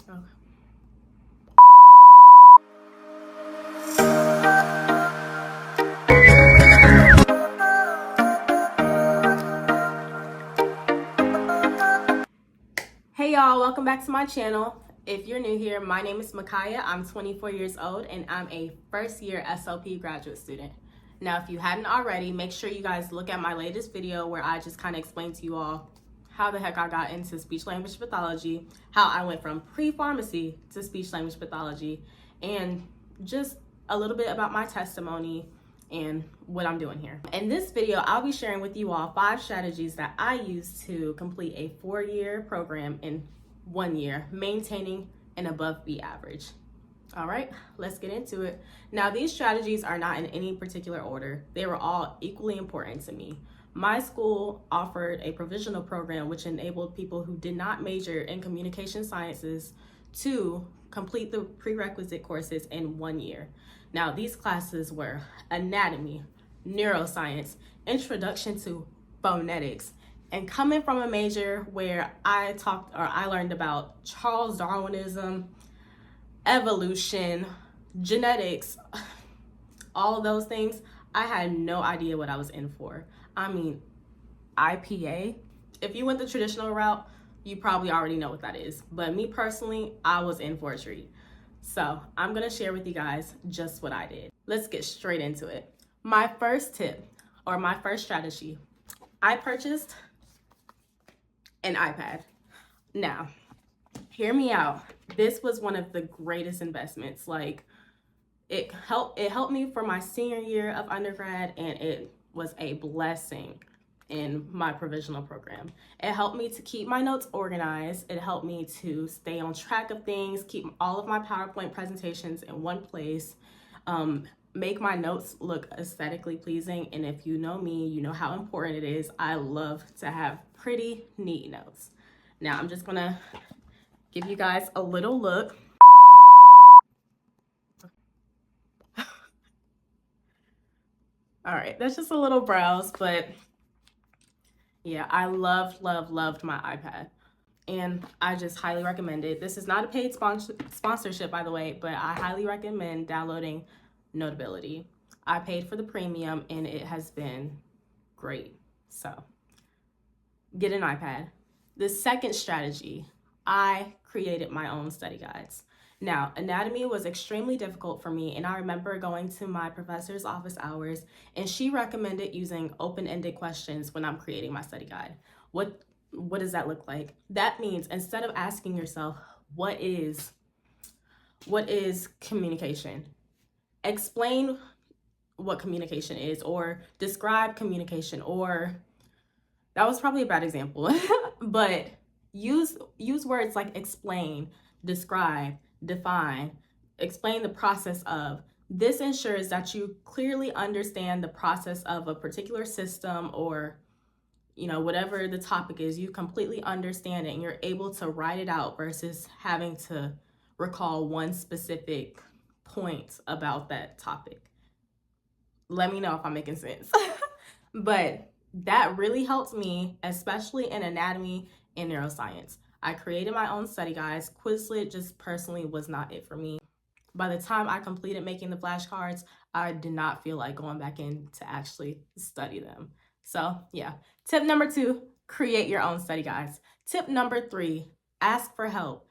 Okay. Hey y'all, welcome back to my channel. If you're new here, my name is Micaiah. I'm 24 years old and I'm a first year SLP graduate student. Now, if you hadn't already, make sure you guys look at my latest video where I just kind of explained to you all how the heck I got into speech language pathology, how I went from pre-pharmacy to speech language pathology, and just a little bit about my testimony and what I'm doing here. In this video, I'll be sharing with you all 5 strategies that I use to complete a 4-year program in 1 year, maintaining an above B average. All right, let's get into it. Now, these strategies are not in any particular order. They were all equally important to me. My school offered a provisional program which enabled people who did not major in communication sciences to complete the prerequisite courses in 1 year. Now, these classes were anatomy, neuroscience, introduction to phonetics, and coming from a major where I learned about Charles Darwinism, evolution, genetics, all of those things, I had no idea what I was in for. I mean, IPA, if you went the traditional route, you probably already know what that is. But me personally, I was in for a treat. So I'm gonna share with you guys just what I did. Let's get straight into it. My first tip, or my first strategy, I purchased an iPad. Now, hear me out. This was one of the greatest investments. Like, it helped me for my senior year of undergrad, and it was a blessing in my provisional program. It helped me to keep my notes organized. It helped me to stay on track of things, keep all of my PowerPoint presentations in one place, make my notes look aesthetically pleasing. And if you know me, you know how important it is. I love to have pretty, neat notes. Now, I'm just gonna give you guys a little look. All right, that's just a little browse, but yeah, I loved my iPad. And I just highly recommend it. This is not a paid sponsorship, by the way, but I highly recommend downloading Notability. I paid for the premium and it has been great. So get an iPad. The second strategy, I created my own study guides. Now, anatomy was extremely difficult for me, and I remember going to my professor's office hours, and she recommended using open-ended questions when I'm creating my study guide. What does that look like? That means instead of asking yourself, what is communication? Explain what communication is, or describe communication, or that was probably a bad example, but use words like explain, describe, define, explain the process of. This ensures that you clearly understand the process of a particular system, or whatever the topic is, you completely understand it and you're able to write it out versus having to recall one specific point about that topic. Let me know if I'm making sense. But that really helped me, especially in anatomy and neuroscience. I created my own study guides. Quizlet just personally was not it for me. By the time I completed making the flashcards, I did not feel like going back in to actually study them. So yeah, tip number 2, create your own study guides. Tip number 3, ask for help.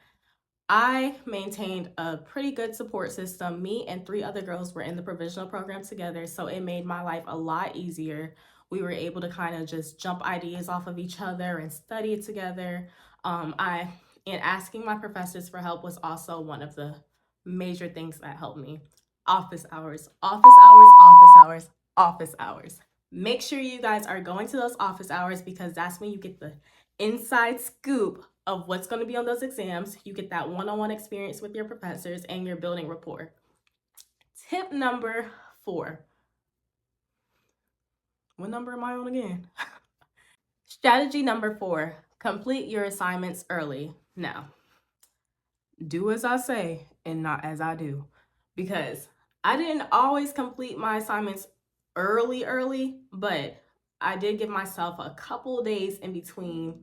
I maintained a pretty good support system. Me and 3 other girls were in the provisional program together, so it made my life a lot easier. We were able to kind of just jump ideas off of each other and study together. And asking my professors for help was also one of the major things that helped me. Office hours, office hours, office hours, office hours. Make sure you guys are going to those office hours, because that's when you get the inside scoop of what's going to be on those exams. You get that one-on-one experience with your professors and you're building rapport. Tip number 4. What number am I on again? Strategy number 4, complete your assignments early. Now, do as I say and not as I do, because I didn't always complete my assignments early, but I did give myself a couple days in between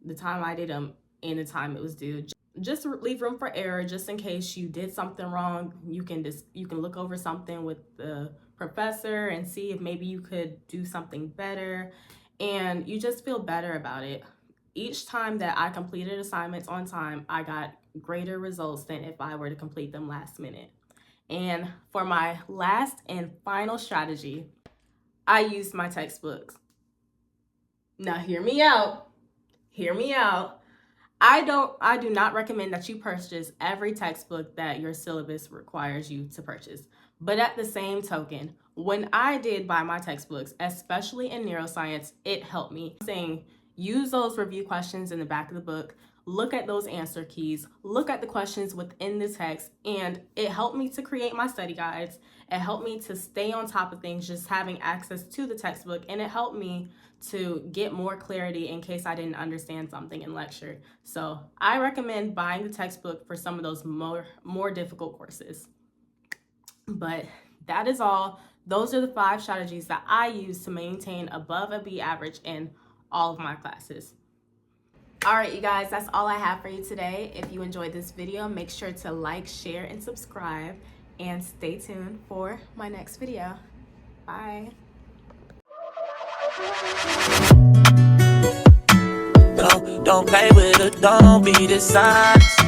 the time I did them and the time it was due. just leave room for error, just in case you did something wrong. You can look over something with the professor and see if maybe you could do something better, and you just feel better about it. Each time that I completed assignments on time, I got greater results than if I were to complete them last minute. And for my last and final strategy, I used my textbooks. Now hear me out. Hear me out. I do not recommend that you purchase every textbook that your syllabus requires you to purchase. But at the same token, when I did buy my textbooks, especially in neuroscience, it helped me. I'm saying use those review questions in the back of the book, look at those answer keys, look at the questions within the text, and it helped me to create my study guides. It helped me to stay on top of things, just having access to the textbook, and it helped me to get more clarity in case I didn't understand something in lecture. So I recommend buying the textbook for some of those more difficult courses. But that is all. Those are the 5 strategies that I use to maintain above a B average in all of my classes. All right, you guys, that's all I have for you today. If you enjoyed this video, make sure to like, share, and subscribe, and stay tuned for my next video. Bye. Don't play with it, don't be dishonest.